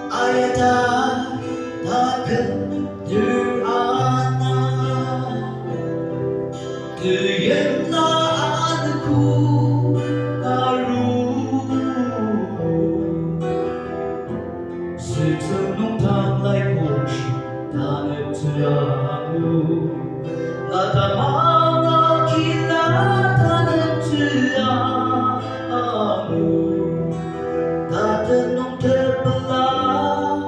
Ayat takkan teranak, diamlah aku karu setenung tanglay kong tanah terlalu lata mga kilatan terlalu tatanong terbelah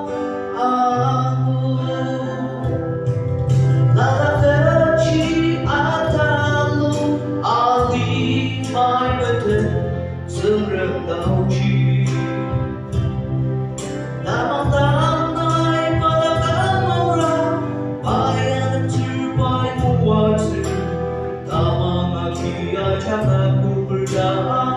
aku lata terci atalu ali mai betul serentau ci namang tanay malagang orang bayan terbaik membuat tamang aki ajak aku berdamai.